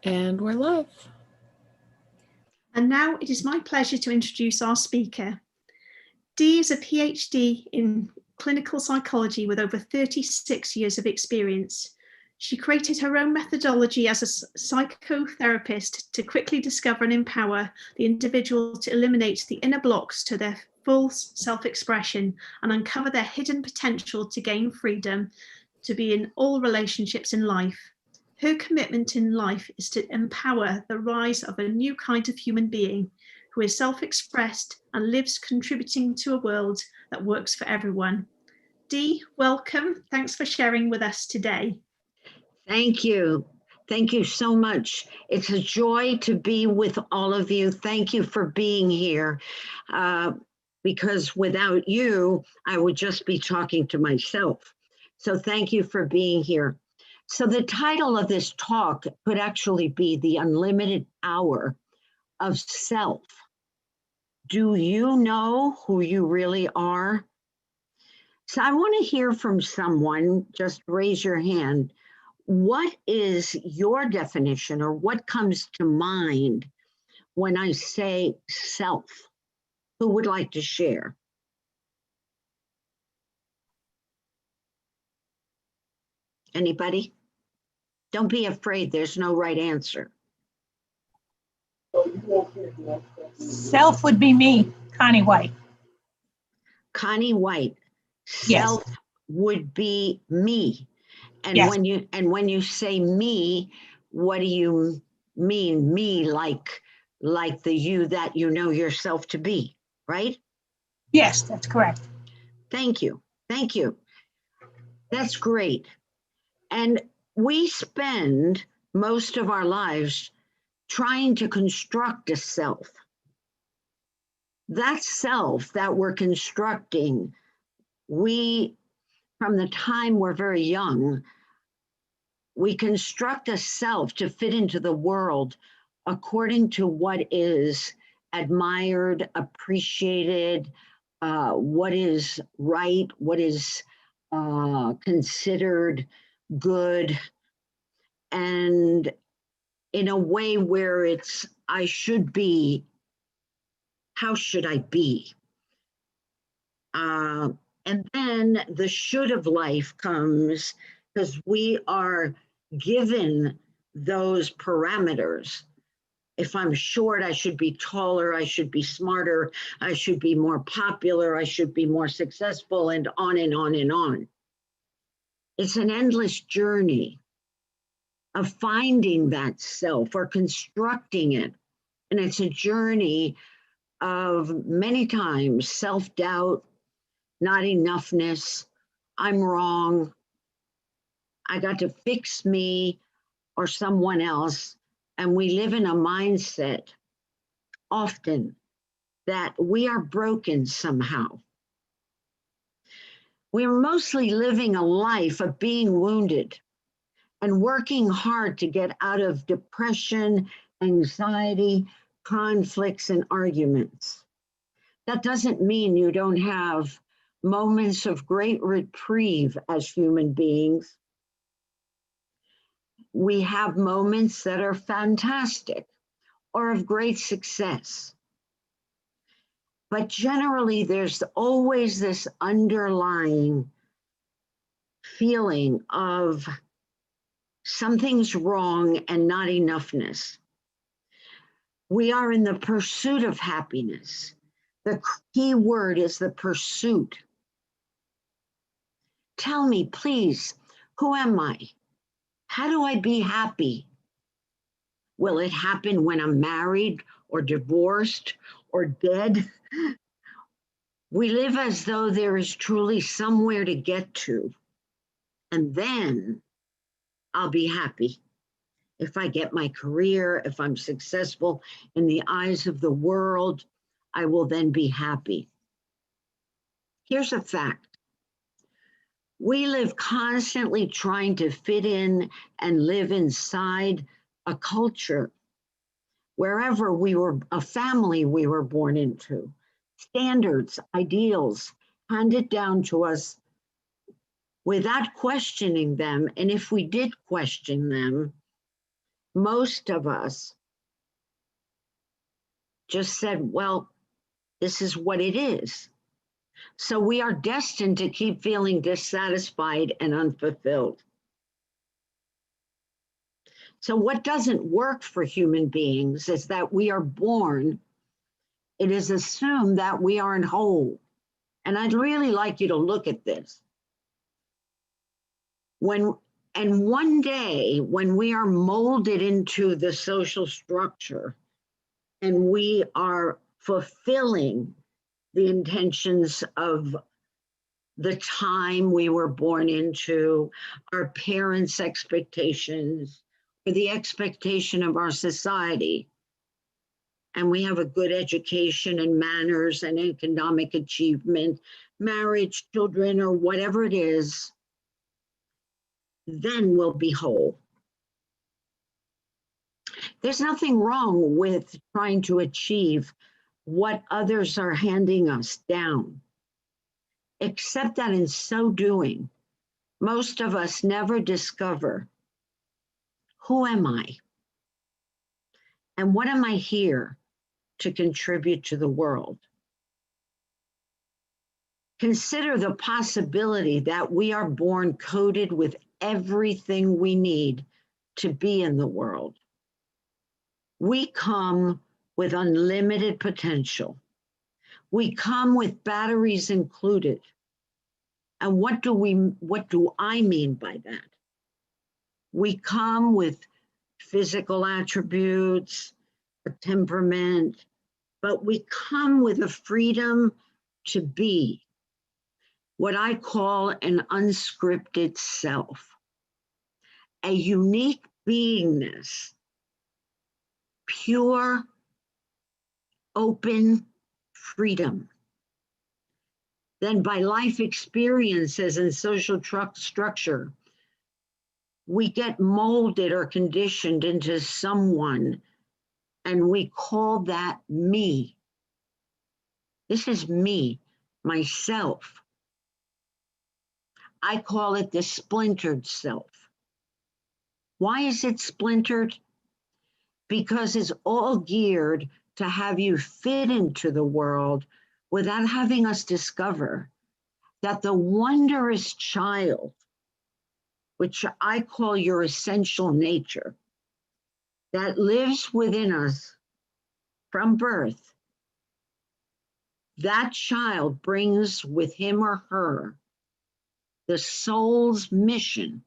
And we're live. And now it is my pleasure to introduce our speaker. Dee is a PhD in clinical psychology with over 36 years of experience. She created her own methodology as a psychotherapist to quickly discover and empower the individual to eliminate the inner blocks to their full self-expression and uncover their hidden potential to gain freedom to be in all relationships in life. Her commitment in life is to empower the rise of a new kind of human being who is self-expressed and lives contributing to a world that works for everyone. Dee, welcome. Thanks for sharing with us today. Thank you. Thank you so much. It's a joy to be with all of you. Thank you for being here. Because without you, I would just be talking to myself. So thank you for being here. So the title of this talk could actually be The Unlimited Hour of Self. Do you know who you really are? So I want to hear from someone. Just raise your hand. What is your definition, or what comes to mind when I say self? Who would like to share? Anybody? Don't be afraid, there's no right answer. Self would be me, Connie White. Connie White. Self Yes. would be me. And Yes. when you say me, what do you mean? Me like the you that you know yourself to be, right? Yes, that's correct. Thank you. Thank you. That's great. And we spend most of our lives trying to construct a self. That self that we're constructing, from the time we're very young, we construct a self to fit into the world according to what is admired, appreciated, what is right, what is considered good, and in a way where it's, I should be, how should I be? And then the should of life comes because we are given those parameters. If I'm short, I should be taller, I should be smarter, I should be more popular, I should be more successful, and on and on and on. It's an endless journey of finding that self or constructing it. And it's a journey of many times self-doubt, not enoughness, I'm wrong, I got to fix me or someone else. And we live in a mindset often that we are broken somehow. We're mostly living a life of being wounded and working hard to get out of depression, anxiety, conflicts, and arguments. That doesn't mean you don't have moments of great reprieve as human beings. We have moments that are fantastic or of great success. But generally, there's always this underlying feeling of something's wrong and not enoughness. We are in the pursuit of happiness. The key word is the pursuit. Tell me, please, who am I? How do I be happy? Will it happen when I'm married or divorced or dead? We live as though there is truly somewhere to get to, and then I'll be happy. If I get my career, if I'm successful in the eyes of the world, I will then be happy. Here's a fact. We live constantly trying to fit in and live inside a culture, wherever a family we were born into, standards, ideals handed down to us without questioning them. And if we did question them, most of us just said, well, this is what it is. So we are destined to keep feeling dissatisfied and unfulfilled. So what doesn't work for human beings is that we are born, it is assumed that we aren't whole. And I'd really like you to look at this. One day, when we are molded into the social structure and we are fulfilling the intentions of the time we were born into, our parents' expectations, or the expectation of our society, and we have a good education and manners and economic achievement, marriage, children, or whatever it is, then we'll be whole. There's nothing wrong with trying to achieve what others are handing us down, except that in so doing, most of us never discover, who am I? And what am I here to contribute to the world? Consider the possibility that we are born coded with everything we need to be in the world. We come with unlimited potential. We come with batteries included. And what do I mean by that? We come with physical attributes, a temperament, but we come with a freedom to be what I call an unscripted self, a unique beingness, pure, open freedom. Then by life experiences and social structure, we get molded or conditioned into someone, and we call that me. This is me, myself. I call it the splintered self. Why is it splintered? Because it's all geared to have you fit into the world without having us discover that the wondrous child, which I call your essential nature, that lives within us from birth, that child brings with him or her the soul's mission.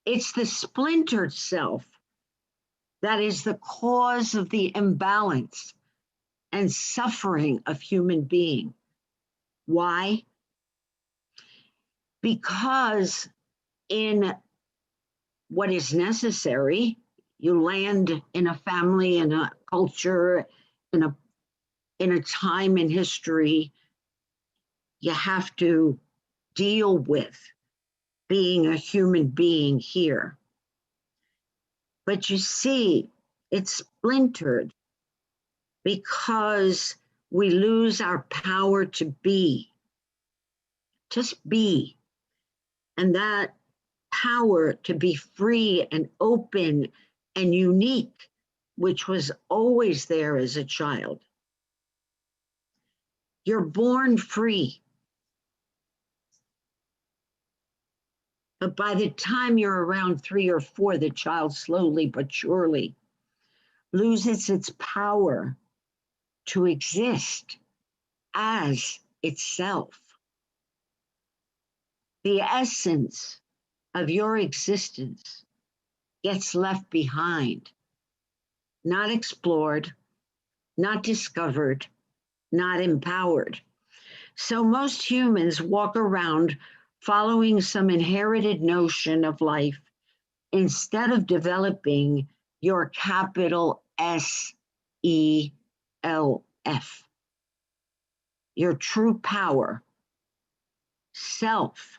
It's the splintered self that is the cause of the imbalance and suffering of human being. Why? Because in what is necessary, you land in a family, in a culture, in a time in history, you have to deal with being a human being here. But you see, it's splintered because we lose our power to be, just be. And that power to be free and open and unique, which was always there as a child. You're born free. But by the time you're around 3 or 4, the child slowly but surely loses its power to exist as itself. The essence of your existence gets left behind, not explored, not discovered, not empowered. So most humans walk around following some inherited notion of life instead of developing your capital SELF, your true power. Self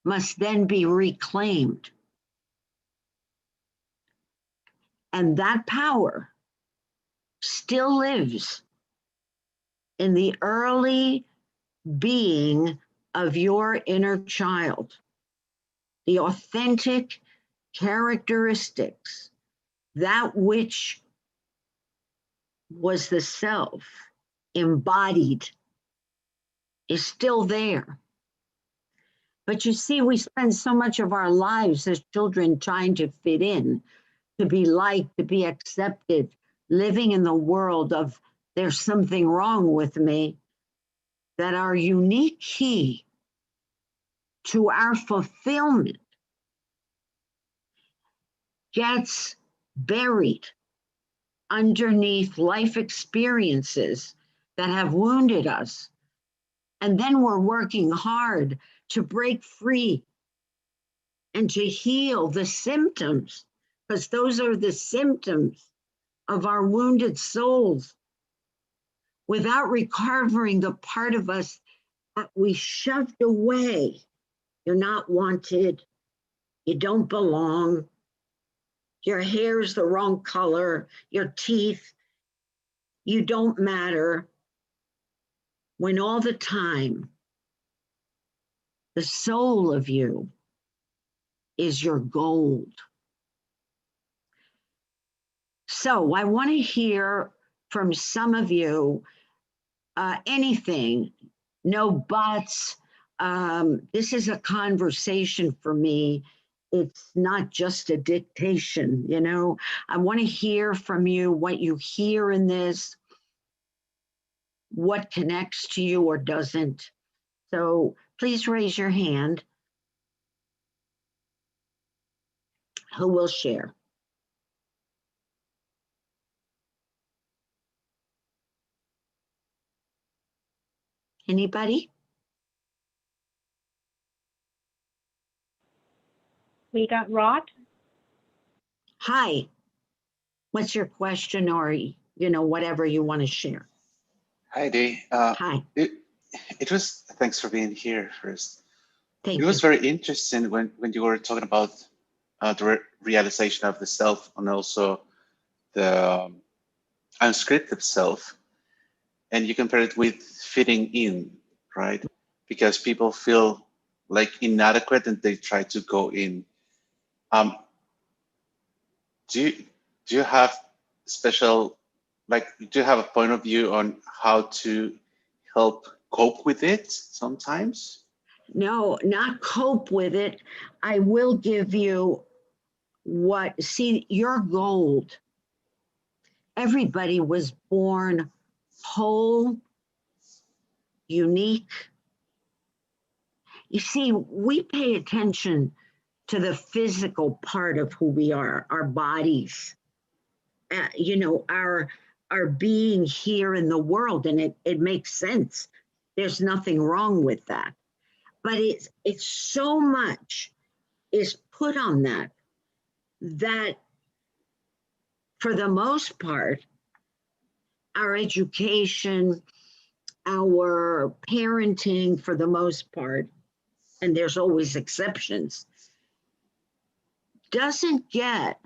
must then be reclaimed. And that power still lives in the early being of your inner child, the authentic characteristics, that which was the self embodied, is still there. But you see, we spend so much of our lives as children trying to fit in, to be liked, to be accepted, living in the world of there's something wrong with me, that our unique key to our fulfillment gets buried underneath life experiences that have wounded us. And then we're working hard to break free and to heal the symptoms, because those are the symptoms of our wounded souls, without recovering the part of us that we shoved away. You're not wanted. You don't belong. Your hair's the wrong color. Your teeth, you don't matter. When all the time, the soul of you is your gold. So I want to hear from some of you, anything, no buts. This is a conversation for me. It's not just a dictation, you know. I want to hear from you what you hear in this, what connects to you or doesn't. So please raise your hand. Who will share? Anybody? We got Rod. Hi. What's your question, or whatever you want to share? Hi, Dee. Hi. It was, thanks for being here first. Thank It you. was very interesting when you were talking about the realization of the self and also the unscripted self, and you compare it with fitting in, right? Because people feel like inadequate and they try to go in. Do you have special, do you have a point of view on how to help cope with it sometimes? No, not cope with it. I will give you see, your gold. Everybody was born whole, unique. You see, we pay attention to the physical part of who we are, our bodies, our being here in the world, and it makes sense. There's nothing wrong with that. But it's so much is put on that for the most part, our education, our parenting, for the most part, and there's always exceptions, doesn't get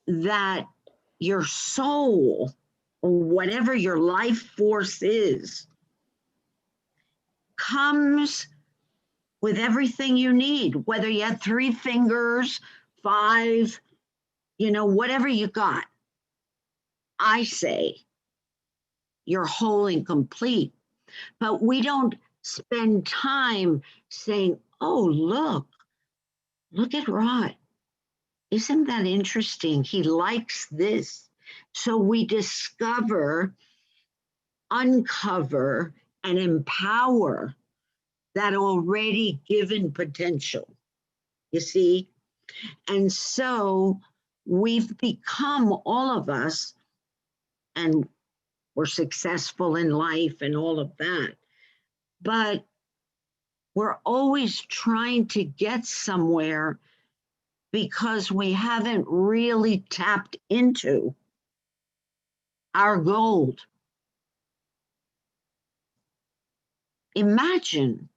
that your soul, or whatever your life force is, comes with everything you need, whether you had 3 fingers, 5, whatever you got. I say you're whole and complete, but we don't spend time saying, oh, look at Rod. Isn't that interesting? He likes this. So we discover, uncover, and empower that already given potential, you see? And so we've become, all of us, and we're successful in life and all of that, but we're always trying to get somewhere because we haven't really tapped into our gold. Imagine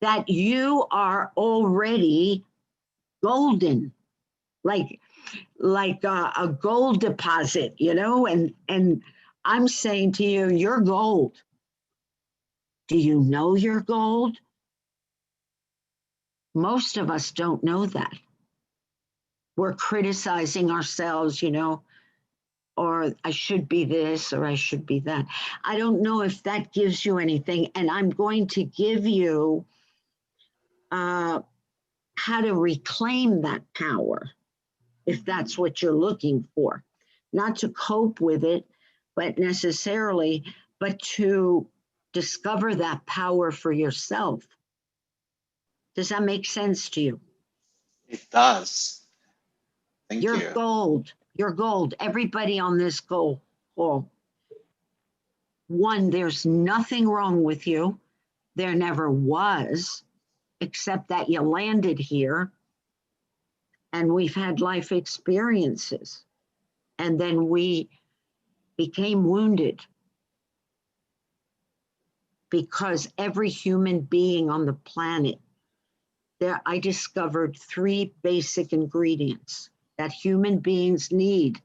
that you are already golden, like a gold deposit, and I'm saying to you, you're gold. Do you know you're gold? Most of us don't know that. we're criticizing ourselves, you know, or I should be this or I should be that. I don't know if that gives you anything. And I'm going to give you how to reclaim that power, if that's what you're looking for. Not to cope with it, but necessarily, but to discover that power for yourself. Does that make sense to you? It does. Thank You're you. gold. You're gold. Everybody on this call. One, there's nothing wrong with you. There never was, except that you landed here and we've had life experiences. And then we became wounded because every human being on the planet, there I discovered 3 basic ingredients that human beings need.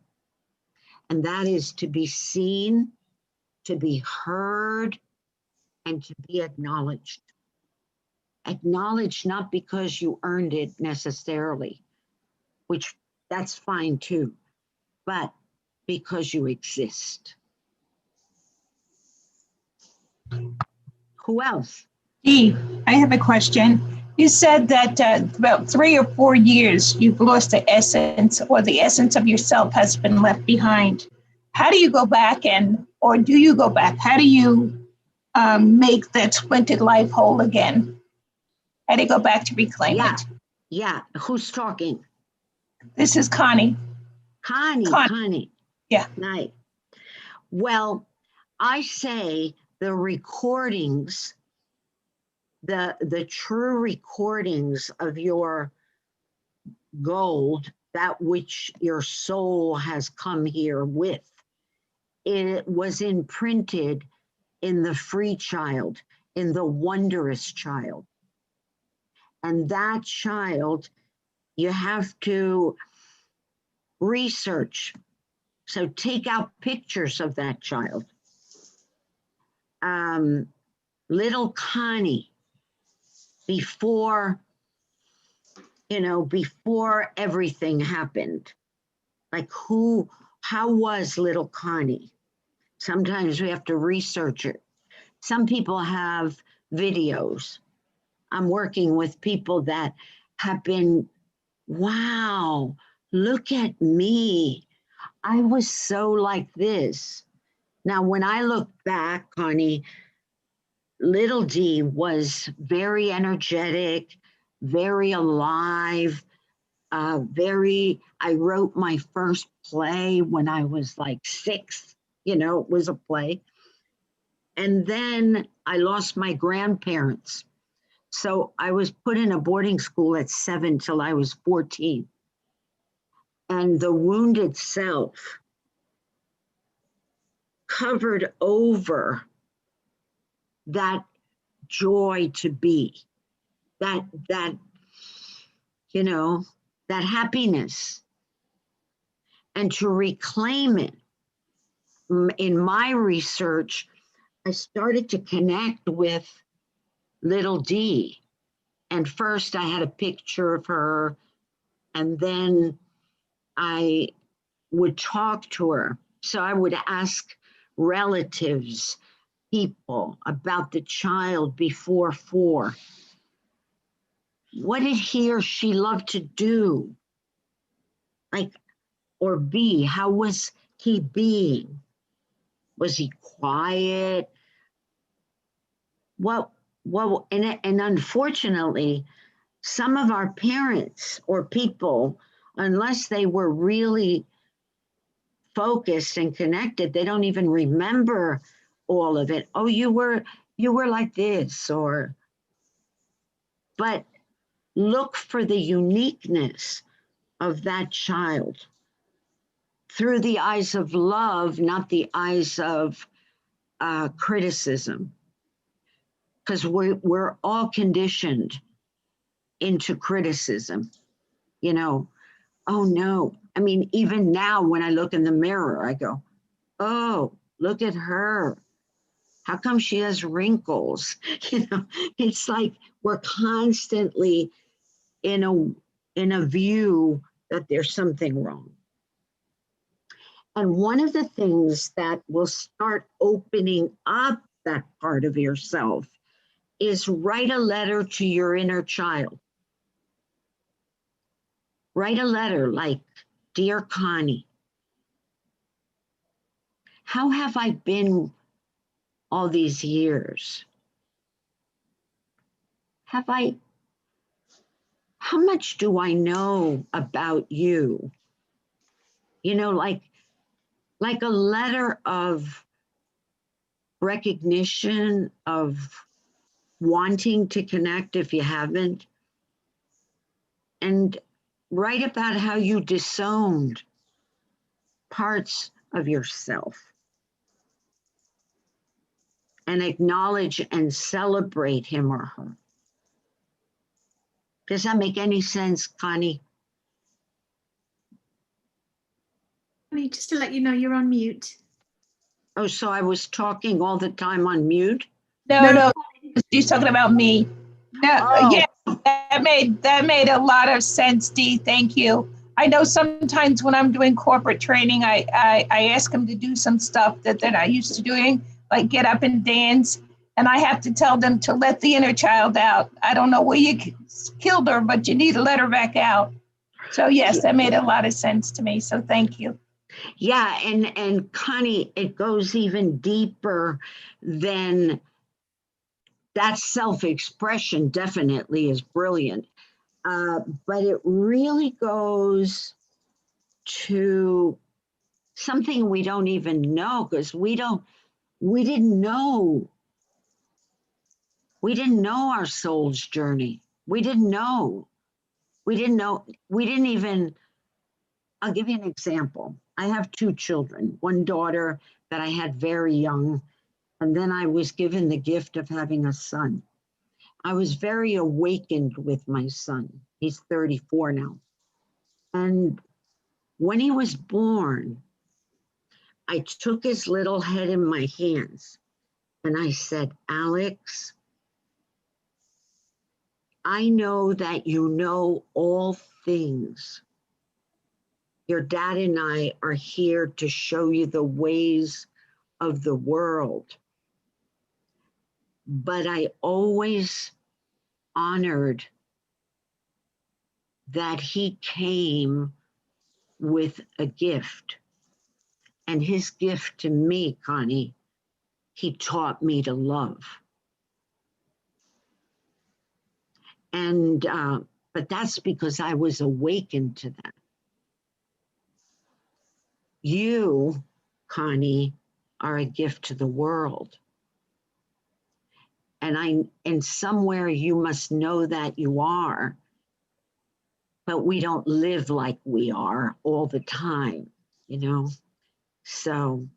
And that is to be seen, to be heard, and to be acknowledged. Acknowledged not because you earned it necessarily, which that's fine too, but because you exist. Who else? Dee, I have a question. You said that about 3 or 4 years you've lost the essence, or the essence of yourself has been left behind. How do you go back or do you go back? How do you make that splintered life whole again? How do you go back to reclaim it? Yeah. Who's talking? This is Connie. Connie. Yeah. Night. Well, I say the recordings, the true recordings of your gold, that which your soul has come here with, it was imprinted in the free child, in the wondrous child. And that child, you have to research. So take out pictures of that child. Little Connie, before everything happened, like how was little Connie? Sometimes we have to research it. Some people have videos. I'm working with people that have been, wow, look at me. I was so like this. Now, when I look back, Connie, little D was very energetic, very alive, I wrote my first play when I was like 6, it was a play. And then I lost my grandparents. So I was put in a boarding school at 7 till I was 14. And the wounded self covered over that joy to be, that happiness, and to reclaim it. In my research, I started to connect with little D. And first I had a picture of her, and then I would talk to her. So I would ask relatives, people about the child before 4. What did he or she love to do? Or be, how was he being? Was he quiet? And unfortunately, some of our parents or people, unless they were really focused and connected, they don't even remember all of it. Oh, you were like this, but look for the uniqueness of that child through the eyes of love, not the eyes of criticism, because we're all conditioned into criticism. Oh no. I mean, even now when I look in the mirror, I go, oh, look at her. How come she has wrinkles? It's like we're constantly in a view that there's something wrong. And one of the things that will start opening up that part of yourself is write a letter to your inner child. Write a letter like, "Dear Connie, how have I been all these years? How much do I know about you?" You know, like a letter of recognition, of wanting to connect if you haven't. And write about how you disowned parts of yourself. And acknowledge and celebrate him or her. Does that make any sense, Connie? Just to let you know, you're on mute. Oh, so I was talking all the time on mute? No, she's talking about me. No, Oh. Yeah, that made a lot of sense, Dee. Thank you. I know sometimes when I'm doing corporate training, I ask them to do some stuff that they're not used to doing, like get up and dance. And I have to tell them to let the inner child out. I don't know where you killed her, but you need to let her back out. So yes, that made a lot of sense to me. So thank you. Yeah, and Connie, it goes even deeper than that. Self-expression definitely is brilliant, but it really goes to something we don't even know, because we didn't know our soul's journey. We didn't even, I'll give you an example. I have 2 children, one daughter that I had very young, and then I was given the gift of having a son. I was very awakened with my son. He's 34 now. And when he was born, I took his little head in my hands and I said, "Alex, I know that you know all things. Your dad and I are here to show you the ways of the world. But I always honored that he came with a gift. And his gift to me, Connie, he taught me to love." And, but that's because I was awakened to that. You, Connie, are a gift to the world. And somewhere you must know that you are, but we don't live like we are all the time, you know? So,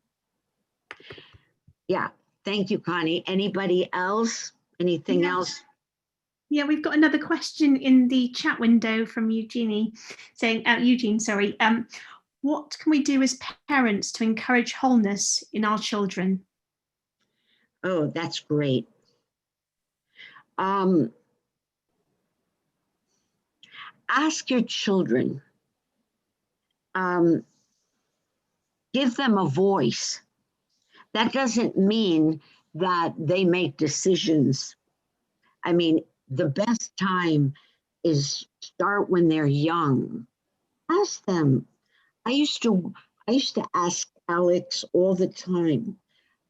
yeah, thank you, Connie. Anybody else? Anything else? Yeah, we've got another question in the chat window from Eugene saying, what can we do as parents to encourage wholeness in our children? Oh, that's great. Ask your children, give them a voice. That doesn't mean that they make decisions. I mean, the best time is start when they're young. Ask them. I used to ask Alex all the time.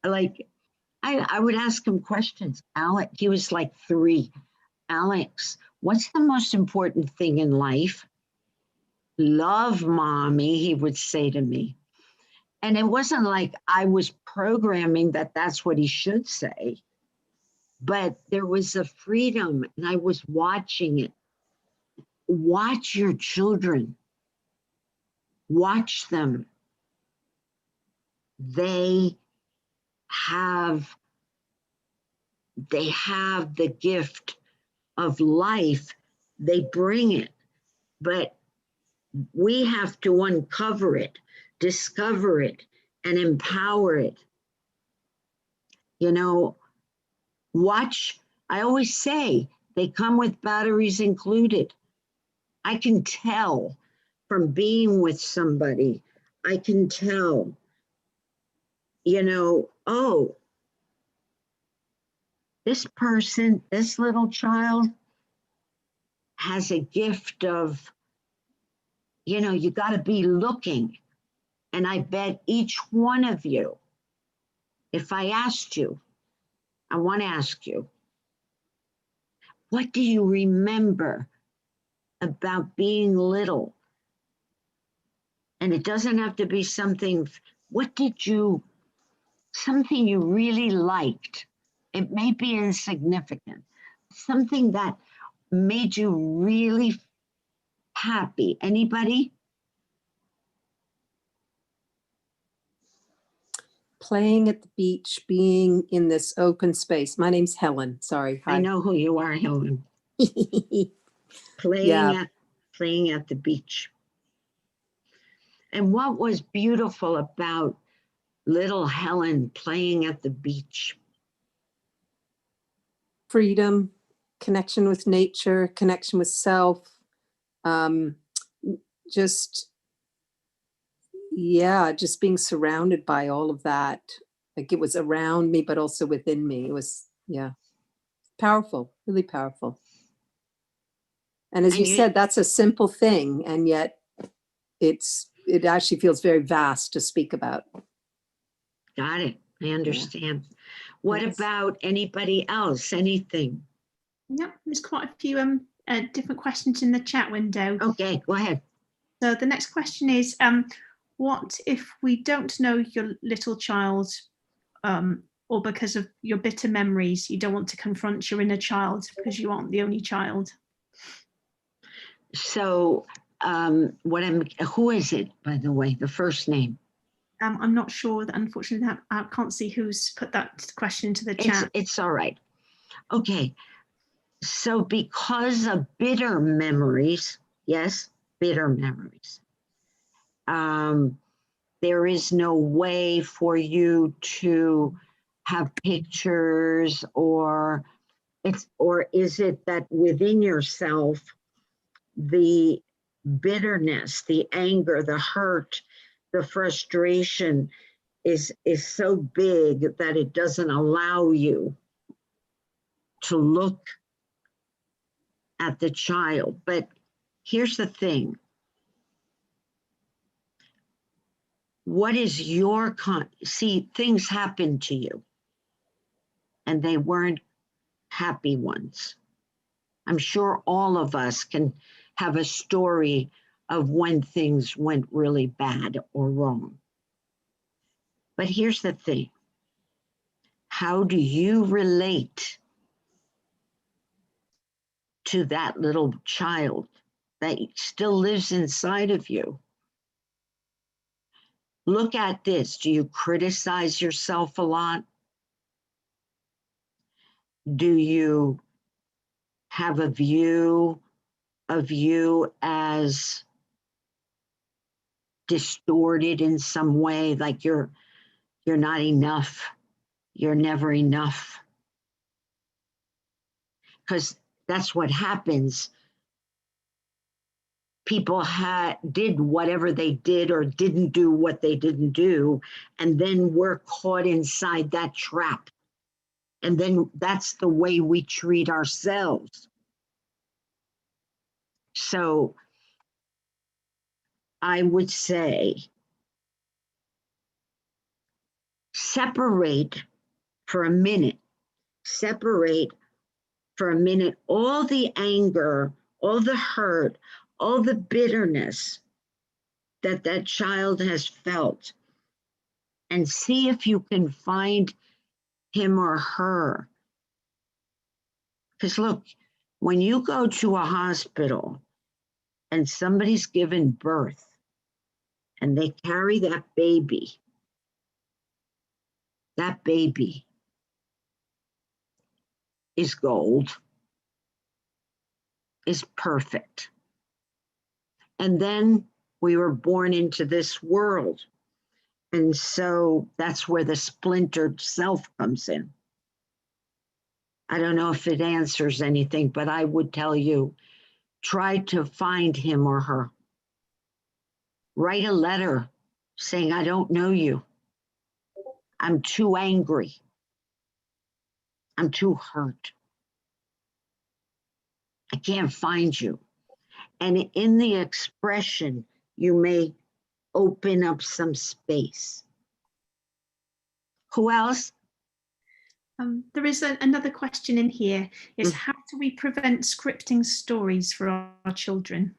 Like, I would ask him questions. Alex, he was like 3. "Alex, what's the most important thing in life?" "Love, Mommy," he would say to me. And it wasn't like I was programming that that's what he should say, but there was a freedom and I was watching it. Watch your children. Watch them. They have the gift of life. They bring it, but we have to uncover it, discover it, and empower it. You know, watch, I always say, they come with batteries included. I can tell from being with somebody, I can tell, you know, oh, this person, this little child has a gift of, you know, you got to be looking. And I bet each one of you, if I asked you, I want to ask you, what do you remember about being little? And it doesn't have to be something, what did you, something you really liked? It may be insignificant, something that made you really happy. Anybody? Playing at the beach, being in this open space. My name's Helen. Sorry. Hi. I know who you are, Helen. Playing at the beach. And what was beautiful about little Helen playing at the beach? Freedom, connection with nature, connection with self. Just being surrounded by all of that. Like it was around me, but also within me. It was, powerful, really powerful. And as you said, that's a simple thing. And yet it actually feels very vast to speak about. Got it. I understand. What about anybody else? Anything? Yeah, there's quite a few different questions in the chat window. Okay, go ahead. So the next question is, what if we don't know your little child, or because of your bitter memories, you don't want to confront your inner child because you aren't the only child? So who is it, by the way, the first name? I'm not sure, that unfortunately I can't see who's put that question into the chat. It's all right. Okay. So because of bitter memories, yes, bitter memories, there is no way for you to have pictures, or is it that within yourself, the bitterness, the anger, the hurt, the frustration is so big that it doesn't allow you to look at the child? But here's the thing. What is your see, things happen to you and they weren't happy ones. I'm sure all of us can have a story of when things went really bad or wrong. But here's the thing. How do you relate to that little child that still lives inside of you? Look at this. Do you criticize yourself a lot? Do you have a view of you as distorted in some way, like you're not enough, you're never enough? Because that's what happens. People did whatever they did or didn't do what they didn't do, and then we're caught inside that trap. And then that's the way we treat ourselves. So I would say separate for a minute all the anger, all the hurt, all the bitterness that child has felt, and see if you can find him or her. Because look, when you go to a hospital and somebody's given birth and they carry that baby is gold, is perfect. And then we were born into this world. And so that's where the splintered self comes in. I don't know if it answers anything, but I would tell you, try to find him or her. Write a letter saying, I don't know you. I'm too angry. I'm too hurt. I can't find you. And in the expression, you may open up some space. Who else? There is another question in here. Is how do we prevent scripting stories for our children?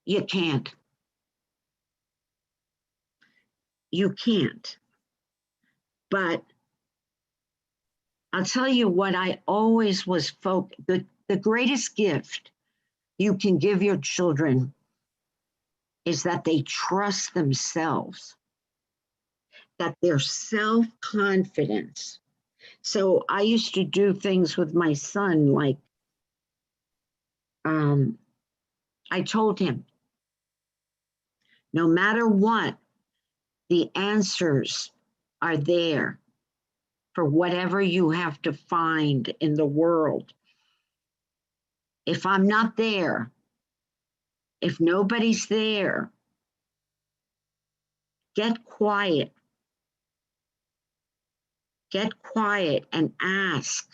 You can't. You can't. But I'll tell you what I always was the greatest gift you can give your children is that they trust themselves, that their self-confidence. So I used to do things with my son, like I told him, no matter what, the answers are there for whatever you have to find in the world. If I'm not there, if nobody's there, get quiet. Get quiet and ask.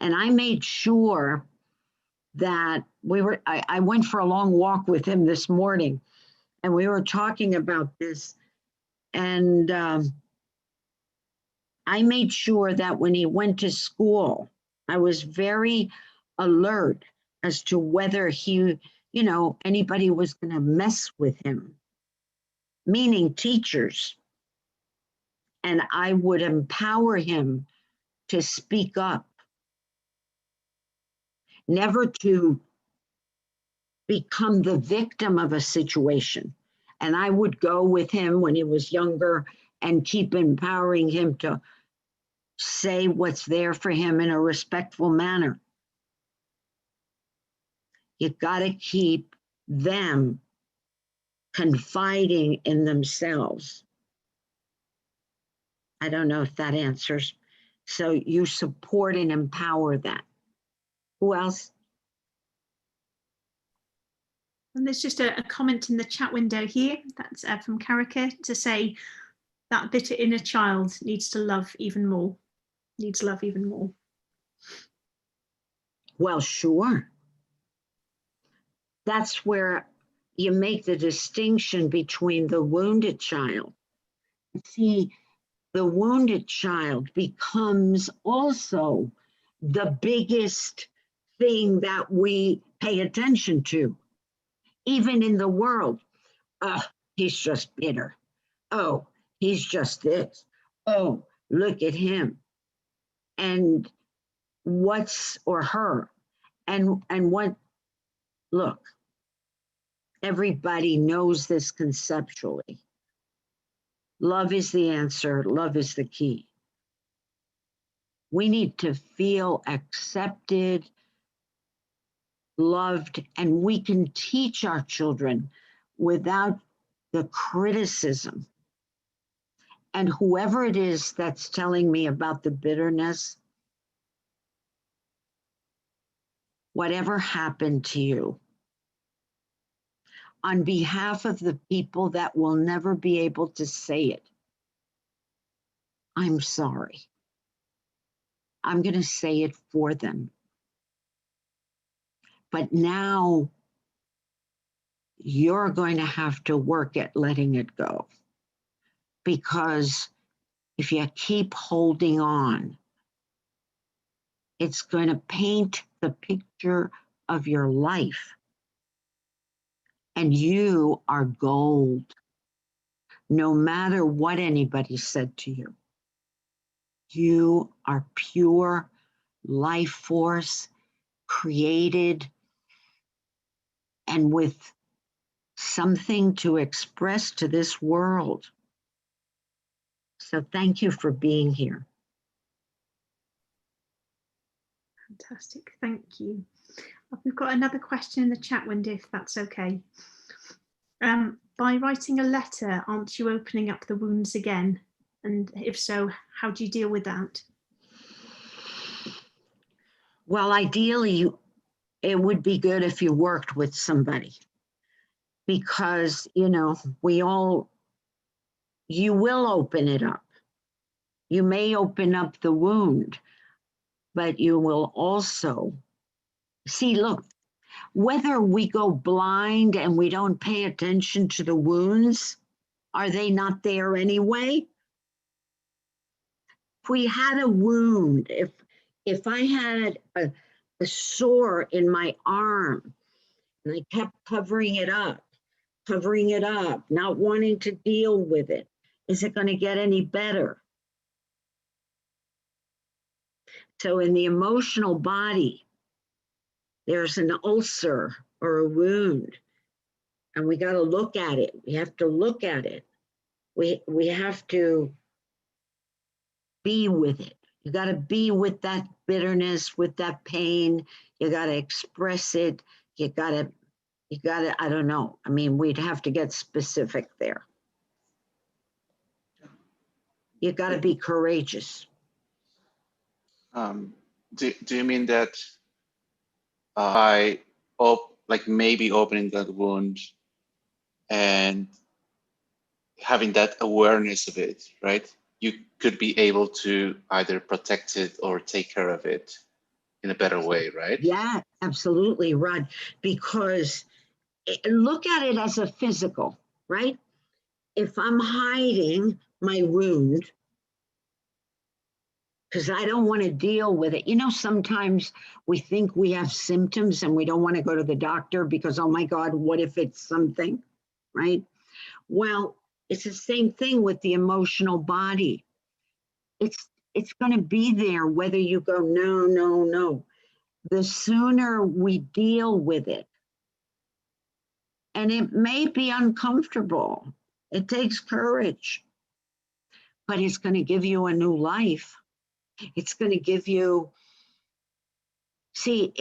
And I made sure that I went for a long walk with him this morning, and we were talking about this. And I made sure that when he went to school, I was very alert as to whether anybody was going to mess with him, meaning teachers. And I would empower him to speak up, never to become the victim of a situation. And I would go with him when he was younger and keep empowering him to say what's there for him in a respectful manner. You got to keep them confiding in themselves. I don't know if that answers. So you support and empower that. Who else? And there's just a comment in the chat window here. That's from Karika to say that bitter inner child needs to love even more. Needs love even more. Well, sure. That's where you make the distinction between the wounded child. See, the wounded child becomes also the biggest thing that we pay attention to. Even in the world, oh, he's just bitter. Oh, he's just this. Oh, look at him. And or her. And what, look, everybody knows this conceptually. Love is the answer. Love is the key. We need to feel accepted, loved, and we can teach our children without the criticism. And whoever it is that's telling me about the bitterness, whatever happened to you, on behalf of the people that will never be able to say it, I'm sorry. I'm going to say it for them. But now you're going to have to work at letting it go. Because if you keep holding on, it's going to paint the picture of your life. And you are gold, no matter what anybody said to you. You are pure life force, created and with something to express to this world. So thank you for being here. Fantastic, thank you. We've got another question in the chat window, if that's okay. By writing a letter, aren't you opening up the wounds again? And if so, how do you deal with that? Well, ideally, it would be good if you worked with somebody, because, you know, you will open it up. You may open up the wound, but you will also see, look, whether we go blind and we don't pay attention to the wounds, are they not there anyway? If we had a wound, if I had a sore in my arm and I kept covering it up, not wanting to deal with it, is it going to get any better? So in the emotional body, there's an ulcer or a wound, and we got to look at it. We have to look at it. We have to be with it. You got to be with that bitterness, with that pain. You got to express it. You got to, I don't know. I mean, we'd have to get specific there. You got to be courageous. Do you mean that like maybe opening that wound and having that awareness of it, right? You could be able to either protect it or take care of it in a better way, right? Yeah, absolutely, Rod. Because look at it as a physical, right? If I'm hiding my wound because I don't want to deal with it. You know, sometimes we think we have symptoms and we don't want to go to the doctor because, oh my God, what if it's something, right? Well, it's the same thing with the emotional body. It's going to be there whether you go, no, no, no. The sooner we deal with it, and it may be uncomfortable, it takes courage, but it's going to give you a new life. It's going to give you, see,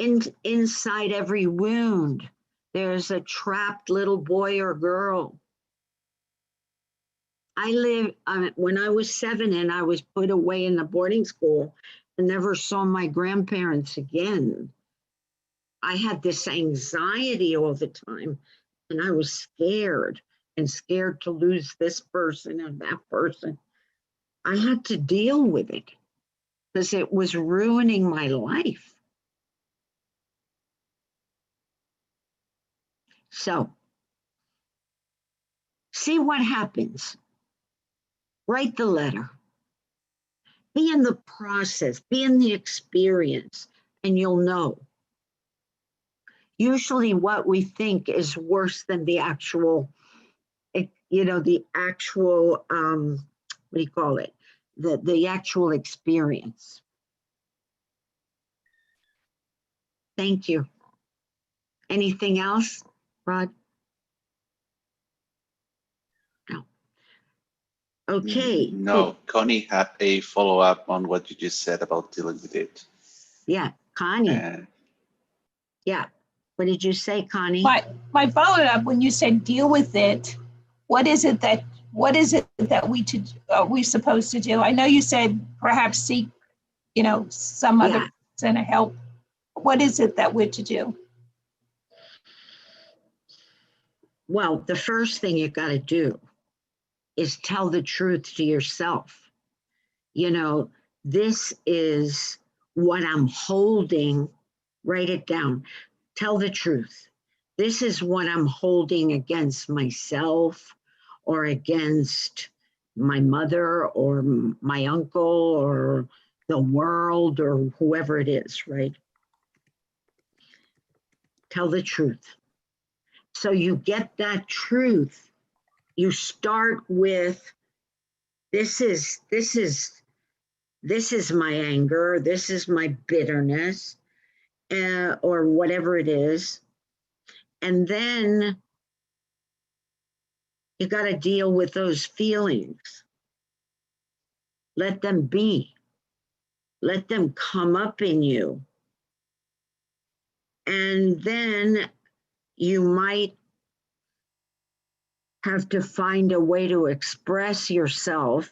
inside every wound, there's a trapped little boy or girl. When I was 7 and I was put away in the boarding school and never saw my grandparents again, I had this anxiety all the time, and I was scared to lose this person and that person. I had to deal with it because it was ruining my life. So, see what happens. Write the letter. Be in the process, be in the experience, and you'll know. Usually what we think is worse than the actual, the actual, what do you call it? The actual experience. Thank you. Anything else, Rod? No. Okay. No, Connie had a follow-up on what you just said about dealing with it. Yeah, Connie. Yeah. What did you say, Connie? My follow-up, when you said deal with it, what is it that we supposed to do? I know you said perhaps seek, some other person to help. What is it that we're to do? Well, the first thing you got to do is tell the truth to yourself. This is what I'm holding. Write it down. Tell the truth. This is what I'm holding against myself or against my mother or my uncle or the world or whoever it is, right? Tell the truth. So you get that truth. You start with, this is my anger, this is my bitterness, or whatever it is. And then you got to deal with those feelings. Let them be. Let them come up in you. And then you might have to find a way to express yourself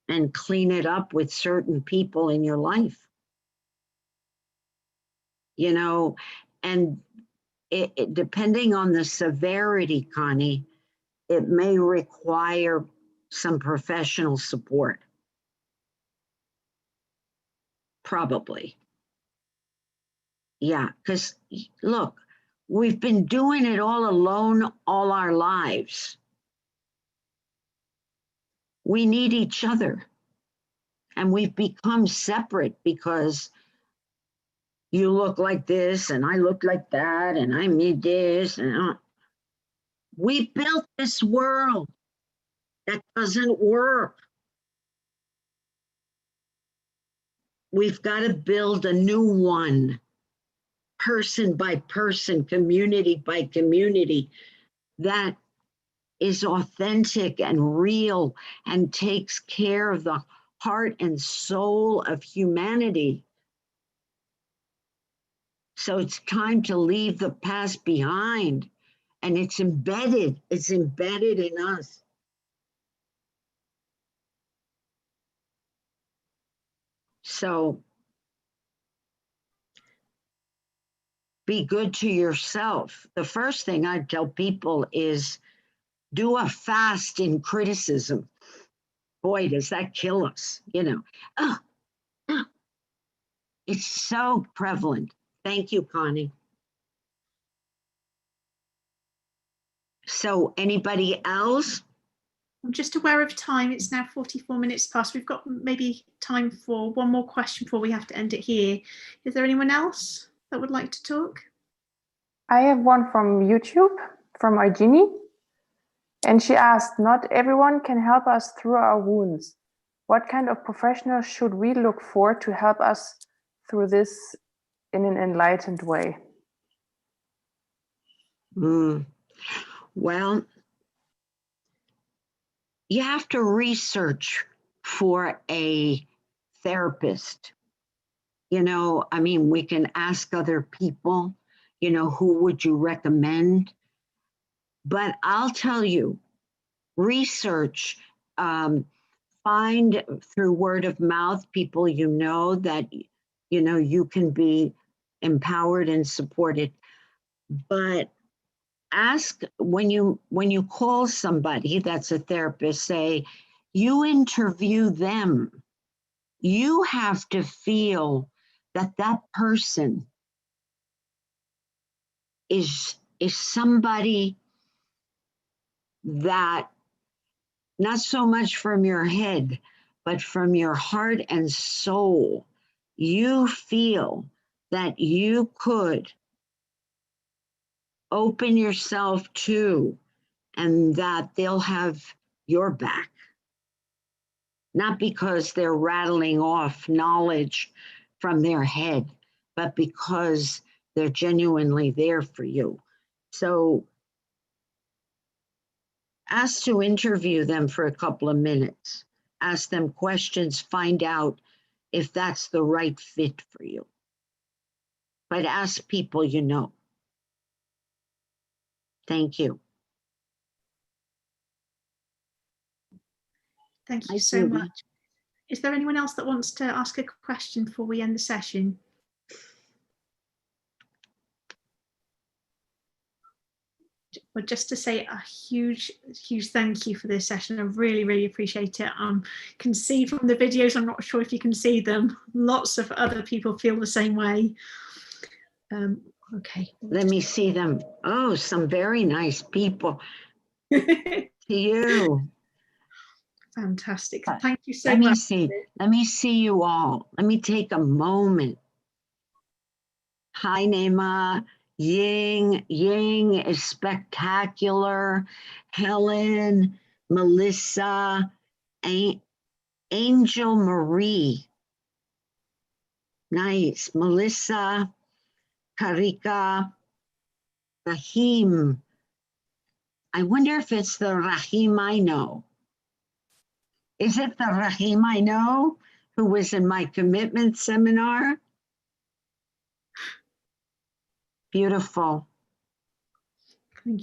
and clean it up with certain people in your life. And depending on the severity, Connie, it may require some professional support. Probably. Yeah, because look, we've been doing it all alone all our lives. We need each other. And we've become separate because you look like this and I look like that and I need this. And we built this world that doesn't work. We've got to build a new one, person by person, community by community, that is authentic and real and takes care of the heart and soul of humanity. So it's time to leave the past behind, and it's embedded in us. So be good to yourself. The first thing I tell people is do a fast in criticism. Boy, does that kill us, It's so prevalent. Thank you, Connie. So anybody else? I'm just aware of time. It's now 44 minutes past. We've got maybe time for one more question before we have to end it here. Is there anyone else that would like to talk? I have one from YouTube, from Eugenie. And she asked, not everyone can help us through our wounds. What kind of professional should we look for to help us through this in an enlightened way? Well, you have to research for a therapist. We can ask other people, who would you recommend? But I'll tell you, research, find through word of mouth people that, you can be empowered and supported. But ask when you call somebody that's a therapist, say, you interview them. You have to feel that person is somebody that, not so much from your head, but from your heart and soul, you feel that you could open yourself to, and that they'll have your back. Not because they're rattling off knowledge from their head, but because they're genuinely there for you. So ask to interview them for a couple of minutes. Ask them questions, find out if that's the right fit for you. But ask people you know. Thank you. Thank you so much. Is there anyone else that wants to ask a question before we end the session? But just to say a huge thank you for this session. I really appreciate it. Can see from the videos, I'm not sure if you can see them, lots of other people feel the same way. Okay. Let me see them. Oh, some very nice people. To you. Fantastic. Thank you so much. Let me see you all. Let me take a moment. Hi, Nema. Ying is spectacular. Helen, Melissa, Angel Marie. Nice. Melissa, Karika, Rahim. I wonder if it's the Rahim I know. Is it the Rahim I know who was in my commitment seminar? Beautiful.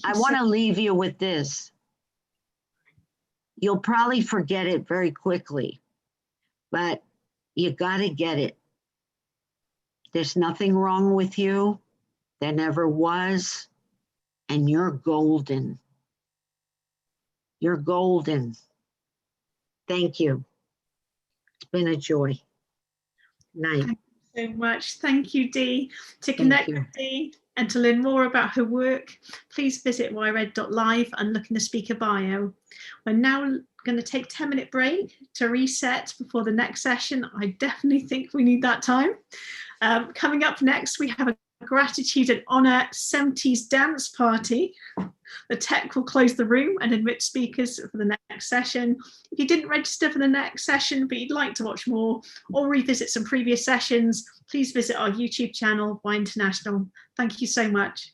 I want to leave you with this. You'll probably forget it very quickly, but you got to get it. There's nothing wrong with you. There never was, and you're golden. You're golden. Thank you. It's been a joy. Night. Thank you so much. Thank you, Dee. To connect with Dee and to learn more about her work, please visit WYRED.live and look in the speaker bio. We're now going to take a 10-minute break to reset before the next session. I definitely think we need that time. Coming up next, we have a Gratitude and Honor 70s dance party. The tech will close the room and admit speakers for the next session. If you didn't register for the next session, but you'd like to watch more or revisit some previous sessions, please visit our YouTube channel, WY International. Thank you so much.